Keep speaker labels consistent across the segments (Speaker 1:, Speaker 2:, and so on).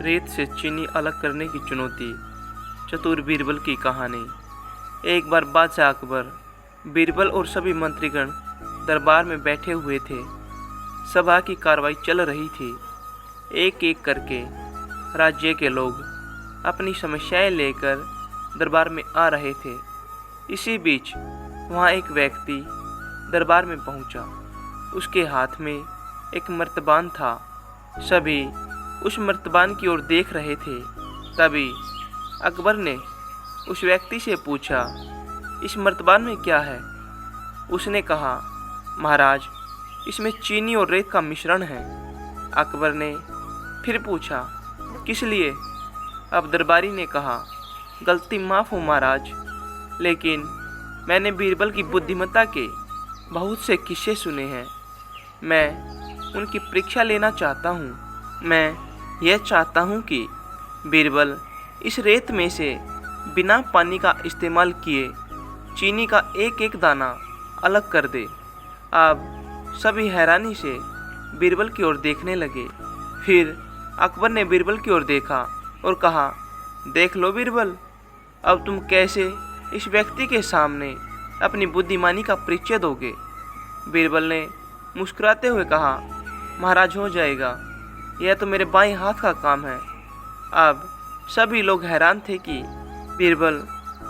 Speaker 1: रेत से चीनी अलग करने की चुनौती। चतुर बीरबल की कहानी। एक बार बादशाह अकबर, बीरबल और सभी मंत्रीगण दरबार में बैठे हुए थे। सभा की कार्रवाई चल रही थी। एक एक करके राज्य के लोग अपनी समस्याएं लेकर दरबार में आ रहे थे। इसी बीच वहाँ एक व्यक्ति दरबार में पहुँचा। उसके हाथ में एक मर्तबान था। सभी उस मर्तबान की ओर देख रहे थे। तभी अकबर ने उस व्यक्ति से पूछा, इस मर्तबान में क्या है? उसने कहा, महाराज, इसमें चीनी और रेत का मिश्रण है। अकबर ने फिर पूछा, किस लिए? अब दरबारी ने कहा, गलती माफ़ हो महाराज, लेकिन मैंने बीरबल की बुद्धिमत्ता के बहुत से किस्से सुने हैं। मैं उनकी परीक्षा लेना चाहता हूँ। मैं यह चाहता हूँ कि बीरबल इस रेत में से बिना पानी का इस्तेमाल किए चीनी का एक एक दाना अलग कर दे। अब सभी हैरानी से बीरबल की ओर देखने लगे। फिर अकबर ने बीरबल की ओर देखा और कहा, देख लो बीरबल, अब तुम कैसे इस व्यक्ति के सामने अपनी बुद्धिमानी का परिचय दोगे? बीरबल ने मुस्कुराते हुए कहा, महाराज, हो जाएगा, यह तो मेरे बाएं हाथ का काम है। अब सभी लोग हैरान थे कि बीरबल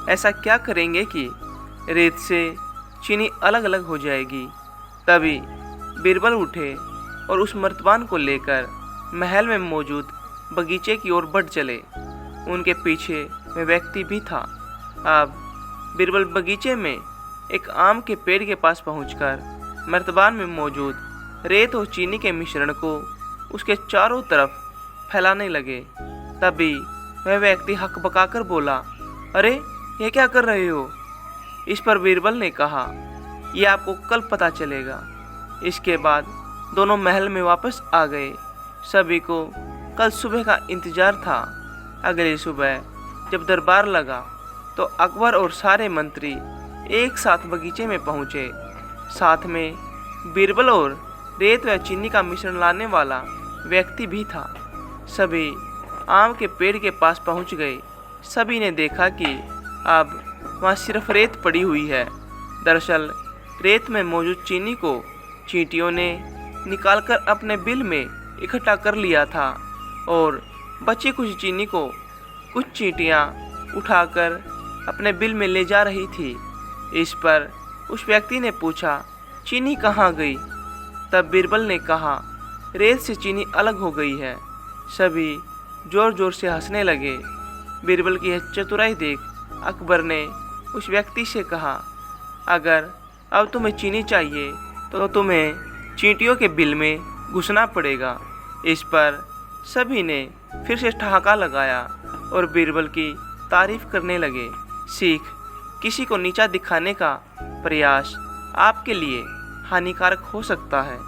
Speaker 1: ऐसा क्या करेंगे कि रेत से चीनी अलग अलग हो जाएगी। तभी बीरबल उठे और उस मर्तबान को लेकर महल में मौजूद बगीचे की ओर बढ़ चले। उनके पीछे वह व्यक्ति भी था। अब बीरबल बगीचे में एक आम के पेड़ के पास पहुंचकर मर्तबान में मौजूद रेत और चीनी के मिश्रण को उसके चारों तरफ फैलाने लगे। तभी वह व्यक्ति हकबकाकर बोला, अरे, ये क्या कर रहे हो? इस पर बीरबल ने कहा, यह आपको कल पता चलेगा। इसके बाद दोनों महल में वापस आ गए। सभी को कल सुबह का इंतजार था। अगली सुबह जब दरबार लगा तो अकबर और सारे मंत्री एक साथ बगीचे में पहुँचे। साथ में बीरबल और रेत व चीनी का मिश्रण लाने वाला व्यक्ति भी था। सभी आम के पेड़ के पास पहुंच गए। सभी ने देखा कि अब वहां सिर्फ रेत पड़ी हुई है। दरअसल रेत में मौजूद चीनी को चींटियों ने निकालकर अपने बिल में इकट्ठा कर लिया था और बची कुछ चीनी को कुछ चींटियां उठाकर अपने बिल में ले जा रही थी। इस पर उस व्यक्ति ने पूछा, चीनी कहाँ गई? तब बीरबल ने कहा, रेत से चीनी अलग हो गई है। सभी जोर जोर से हंसने लगे। बीरबल की यह चतुराई देख अकबर ने उस व्यक्ति से कहा, अगर अब तुम्हें चीनी चाहिए तो तुम्हें चींटियों के बिल में घुसना पड़ेगा। इस पर सभी ने फिर से ठहाका लगाया और बीरबल की तारीफ करने लगे। सीख, किसी को नीचा दिखाने का प्रयास आपके लिए हानिकारक हो सकता है।